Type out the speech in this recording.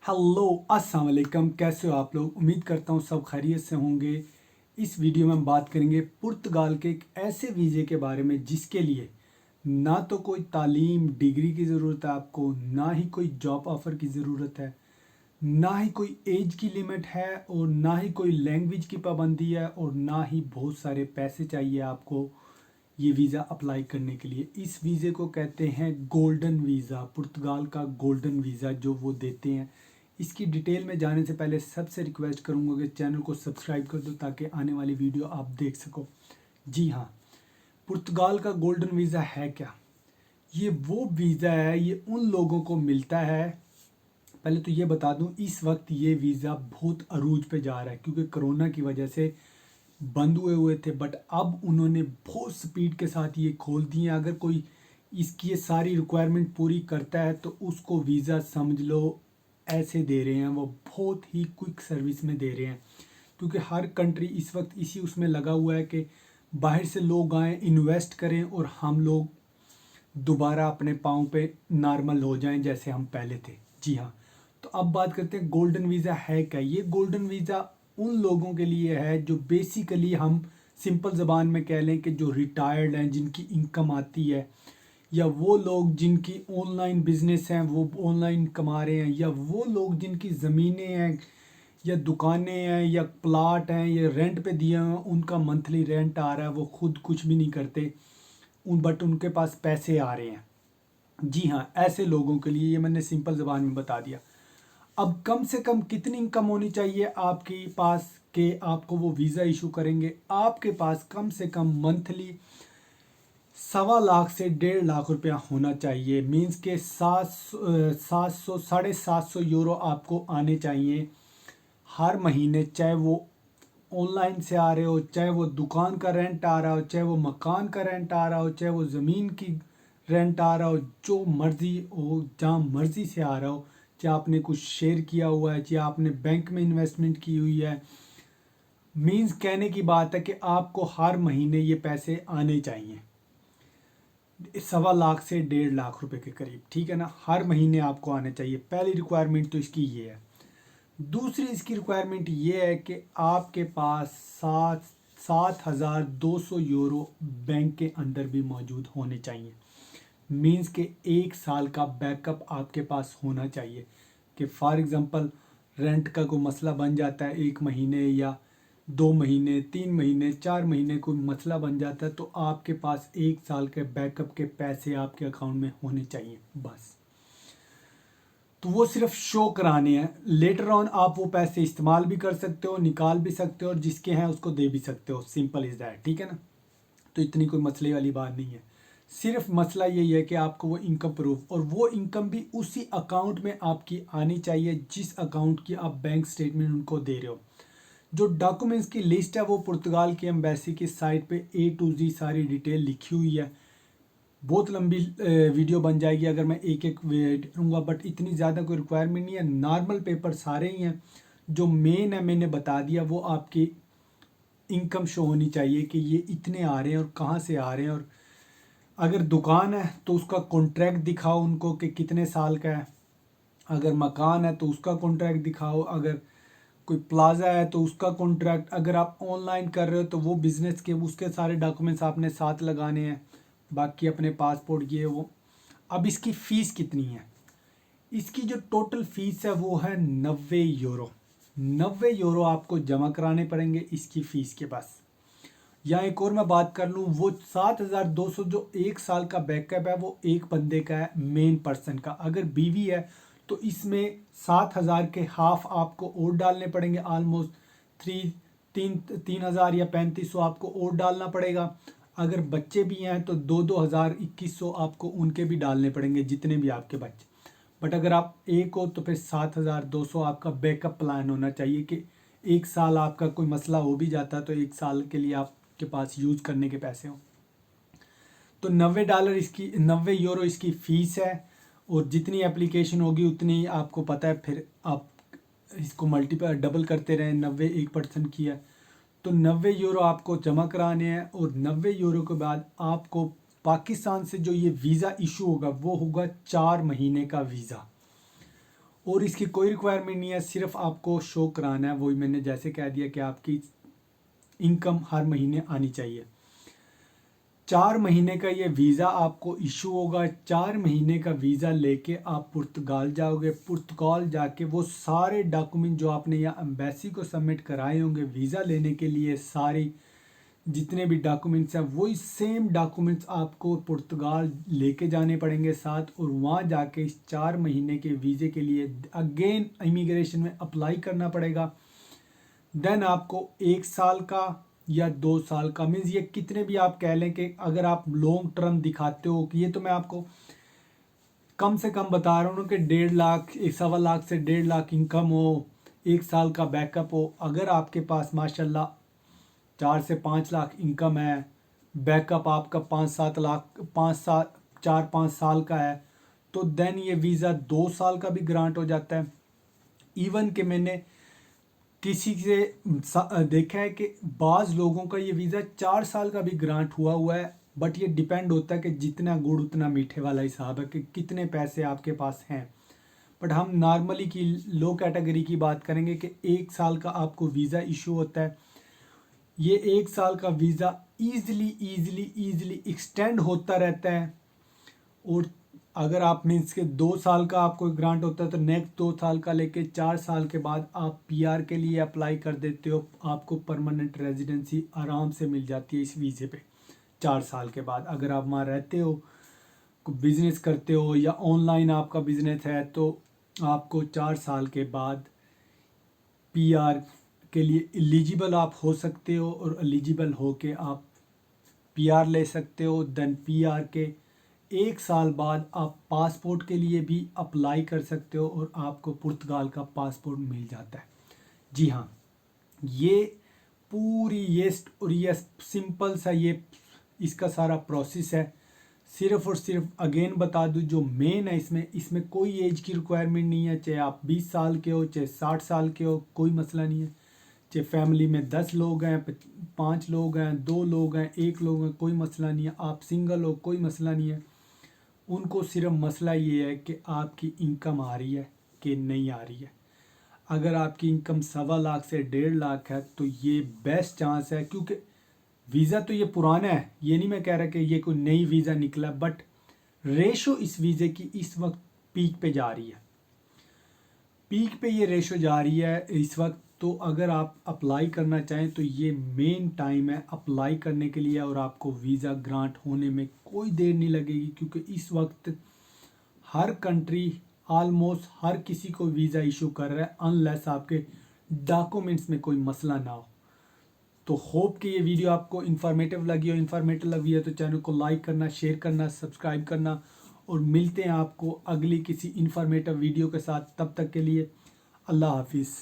Hello अस्सलाम वालेकुम, कैसे हो आप लोग। उम्मीद करता हूँ सब खैरियत से होंगे। इस वीडियो में हम बात करेंगे पुर्तगाल के एक ऐसे वीज़े के बारे में जिसके लिए ना तो कोई तालीम डिग्री की ज़रूरत है आपको, ना ही कोई जॉब ऑफ़र की ज़रूरत है, ना ही कोई एज की लिमिट है और ना ही कोई लैंग्वेज की पाबंदी है और ना ही बहुत सारे पैसे चाहिए आपको ये वीज़ा अप्लाई करने के लिए। इस वीज़े को कहते हैं गोल्डन वीज़ा, पुर्तगाल का गोल्डन वीज़ा जो वो देते हैं। इसकी डिटेल में जाने से पहले सबसे रिक्वेस्ट करूंगा कि चैनल को सब्सक्राइब कर दो ताकि आने वाली वीडियो आप देख सको। जी हाँ, पुर्तगाल का गोल्डन वीज़ा है क्या? ये वो वीज़ा है, ये उन लोगों को मिलता है। पहले तो ये बता दूं, इस वक्त ये वीज़ा बहुत अरूज पे जा रहा है क्योंकि कोरोना की वजह से बंद हुए हुए थे, बट अब उन्होंने बहुत स्पीड के साथ ये खोल दिए। अगर कोई इसकी ये सारी रिक्वायरमेंट पूरी करता है तो उसको वीज़ा समझ लो ऐसे दे रहे हैं, वो बहुत ही क्विक सर्विस में दे रहे हैं। क्योंकि हर कंट्री इस वक्त इसी उसमें लगा हुआ है कि बाहर से लोग आएँ, इन्वेस्ट करें और हम लोग दोबारा अपने पाँव पे नॉर्मल हो जाएं जैसे हम पहले थे। जी हाँ, तो अब बात करते हैं गोल्डन वीज़ा है क्या। ये गोल्डन वीज़ा उन लोगों के लिए है जो बेसिकली, हम सिंपल ज़बान में कह लें कि जो रिटायर्ड हैं, जिनकी इनकम आती है, या वो लोग जिनकी ऑनलाइन बिजनेस हैं वो ऑनलाइन कमा रहे हैं, या वो लोग जिनकी ज़मीनें हैं या दुकानें हैं या प्लाट हैं या रेंट पे दिए हैं, उनका मंथली रेंट आ रहा है, वो खुद कुछ भी नहीं करते बट उनके पास पैसे आ रहे हैं। जी हाँ, ऐसे लोगों के लिए ये मैंने सिंपल ज़बान में बता दिया। अब कम से कम कितनी इनकम होनी चाहिए आपके पास कि आपको वो वीज़ा इशू करेंगे? आपके पास कम से कम मंथली 1.25 लाख से 1.5 लाख रुपया होना चाहिए। मीन्स के 700 750 यूरो आपको आने चाहिए हर महीने, चाहे वो ऑनलाइन से आ रहे हो, चाहे वो दुकान का रेंट आ रहा हो, चाहे वो मकान का रेंट आ रहा हो, चाहे वो ज़मीन की रेंट आ रहा हो, जो मर्ज़ी हो, जहाँ मर्ज़ी से आ रहा हो, चाहे आपने कुछ शेयर किया हुआ है, चाहे आपने बैंक में इन्वेस्टमेंट की हुई है। मीन्स कहने की बात है कि आपको हर महीने ये पैसे आने चाहिए, 1.25 लाख से 1.5 लाख रुपए के करीब, ठीक है ना। हर महीने आपको आने चाहिए। पहली रिक्वायरमेंट तो इसकी ये है। दूसरी इसकी रिक्वायरमेंट ये है कि आपके पास 7,200 यूरो बैंक के अंदर भी मौजूद होने चाहिए। मीन्स के 1 साल का बैकअप आपके पास होना चाहिए कि फॉर एग्ज़ाम्पल रेंट का कोई मसला बन जाता है 1 महीने या 2 महीने, 3 महीने, 4 महीने कोई मसला बन जाता है, तो आपके पास 1 साल के बैकअप के पैसे आपके अकाउंट में होने चाहिए बस। तो वो सिर्फ शो कराने हैं। लेटर ऑन आप वो पैसे इस्तेमाल भी कर सकते हो, निकाल भी सकते हो और जिसके हैं उसको दे भी सकते हो। सिंपल इज़ दैट, ठीक है ना। तो इतनी कोई मसले वाली बात नहीं है। सिर्फ मसला यही है कि आपको वो इनकम प्रूफ, और वो इनकम भी उसी अकाउंट में आपकी आनी चाहिए जिस अकाउंट की आप बैंक स्टेटमेंट उनको दे रहे हो। जो डॉक्यूमेंट्स की लिस्ट है वो पुर्तगाल की एम्बेसी की साइट पे A to Z सारी डिटेल लिखी हुई है। बहुत लंबी वीडियो बन जाएगी अगर मैं एक एक करूँगा, बट इतनी ज़्यादा कोई रिक्वायरमेंट नहीं है। नॉर्मल पेपर सारे ही हैं। जो मेन है मैंने बता दिया, वो आपकी इनकम शो होनी चाहिए कि ये इतने आ रहे हैं और कहाँ से आ रहे हैं। और अगर दुकान है तो उसका कॉन्ट्रैक्ट दिखाओ उनको कि कितने साल का है। अगर मकान है तो उसका कॉन्ट्रैक्ट दिखाओ। अगर कोई प्लाजा है तो उसका कॉन्ट्रैक्ट। अगर आप ऑनलाइन कर रहे हो तो वो बिज़नेस के उसके सारे डॉक्यूमेंट्स आपने साथ लगाने हैं। बाकी अपने पासपोर्ट ये वो। अब इसकी फ़ीस कितनी है? इसकी जो टोटल फ़ीस है वो है 90 यूरो। 90 यूरो आपको जमा कराने पड़ेंगे इसकी फ़ीस के पास। या एक और मैं बात कर लूँ, वो 7,200 जो 1 साल का बैकअप है वो एक बंदे का है, मेन पर्सन का। अगर बीवी है तो इसमें 7,000 के हाफ आपको और डालने पड़ेंगे। ऑलमोस्ट तीन हज़ार या 3500 आपको और डालना पड़ेगा। अगर बच्चे भी हैं तो 2-2 हज़ार 2100 आपको उनके भी डालने पड़ेंगे, जितने भी आपके बच्चे। बट अगर आप एक हो तो फिर 7,200 आपका बैकअप प्लान होना चाहिए कि 1 साल आपका कोई मसला हो भी जाता है तो 1 साल के लिए आपके पास यूज करने के पैसे हों। तो $90 इसकी, 90 यूरो इसकी फ़ीस है। और जितनी एप्लीकेशन होगी उतनी आपको पता है, फिर आप इसको मल्टीपल डबल करते रहें। 90 1% की है तो 90 यूरो आपको जमा कराने हैं। और 90 यूरो के बाद आपको पाकिस्तान से जो ये वीज़ा इशू होगा वो होगा 4 महीने का वीज़ा। और इसकी कोई रिक्वायरमेंट नहीं है, सिर्फ आपको शो कराना है। वही मैंने जैसे कह दिया कि आपकी इनकम हर महीने आनी चाहिए। 4 महीने का ये वीज़ा आपको इशू होगा। 4 महीने का वीज़ा लेके आप पुर्तगाल जाओगे। पुर्तगाल जाके वो सारे डॉक्यूमेंट जो आपने यहाँ एम्बेसी को सबमिट कराए होंगे वीज़ा लेने के लिए, सारी जितने भी डॉक्यूमेंट्स हैं वही सेम डॉक्यूमेंट्स आपको पुर्तगाल लेके जाने पड़ेंगे साथ। और वहाँ जाके इस 4 महीने के वीज़े के लिए अगेन इमिग्रेशन में अप्लाई करना पड़ेगा। देन आपको 1 साल का या 2 साल का, मीन्स ये कितने भी आप कह लें कि अगर आप लॉन्ग टर्म दिखाते हो कि ये तो मैं आपको कम से कम बता रहा हूँ कि 1.5 लाख 1.25 लाख से 1.5 लाख इनकम हो, 1 साल का बैकअप हो। अगर आपके पास माशाल्लाह 4 से 5 लाख इनकम है, बैकअप आपका 5-7 लाख 4-5 साल का है, तो देन ये वीज़ा 2 साल का भी ग्रांट हो जाता है। इवन कि मैंने किसी से देखा है कि बाज़ लोगों का ये वीज़ा 4 साल का भी ग्रांट हुआ है। बट ये डिपेंड होता है कि जितना गुड़ उतना मीठे वाला हिसाब है कि कितने पैसे आपके पास हैं। बट हम नॉर्मली की लो कैटेगरी की बात करेंगे कि 1 साल का आपको वीज़ा इशू होता है। ये 1 साल का वीज़ा ईज़िली एक्सटेंड होता रहता है। और अगर आप मीन्स के 2 साल का आपको ग्रांट होता है तो नेक्स्ट 2 साल का लेके 4 साल के बाद आप पीआर के लिए अप्लाई कर देते हो। आपको परमानेंट रेजिडेंसी आराम से मिल जाती है इस वीज़े पे 4 साल के बाद। अगर आप वहाँ रहते हो, बिज़नेस करते हो या ऑनलाइन आपका बिज़नेस है, तो आपको 4 साल के बाद पीआर के लिए एलिजिबल आप हो सकते हो। और एलिजिबल हो के आप पीआर ले सकते हो। देन पीआर के 1 साल बाद आप पासपोर्ट के लिए भी अप्लाई कर सकते हो और आपको पुर्तगाल का पासपोर्ट मिल जाता है। जी हाँ, ये पूरी ये सिंपल सा ये इसका सारा प्रोसेस है। सिर्फ और सिर्फ अगेन बता दूं, जो मेन है इसमें कोई एज की रिक्वायरमेंट नहीं है। चाहे आप 20 साल के हो, चाहे 60 साल के हो, कोई मसला नहीं है। चाहे फैमिली में 10 लोग हैं, 5 लोग हैं, 2 लोग हैं, 1 लोग हैं, कोई मसला नहीं है। आप सिंगल हो, कोई मसला नहीं है। उनको सिर्फ मसला ये है कि आपकी इनकम आ रही है कि नहीं आ रही है। अगर आपकी इनकम 1.25 लाख से 1.5 लाख है तो ये बेस्ट चांस है, क्योंकि वीज़ा तो ये पुराना है, ये नहीं मैं कह रहा कि ये कोई नई वीज़ा निकला, बट रेशो इस वीज़े की इस वक्त पीक पे जा रही है। पीक पे ये रेशो जा रही है इस वक्त। तो अगर आप अप्लाई करना चाहें तो ये मेन टाइम है अप्लाई करने के लिए, और आपको वीज़ा ग्रांट होने में कोई देर नहीं लगेगी, क्योंकि इस वक्त हर कंट्री ऑलमोस्ट हर किसी को वीज़ा इशू कर रहा है, अनलेस आपके डॉक्यूमेंट्स में कोई मसला ना हो। तो होप कि ये वीडियो आपको इन्फॉर्मेटिव लगी है तो चैनल को लाइक करना, शेयर करना, सब्सक्राइब करना। और मिलते हैं आपको अगली किसी इन्फॉर्मेटिव वीडियो के साथ। तब तक के लिए अल्लाह हाफिज़।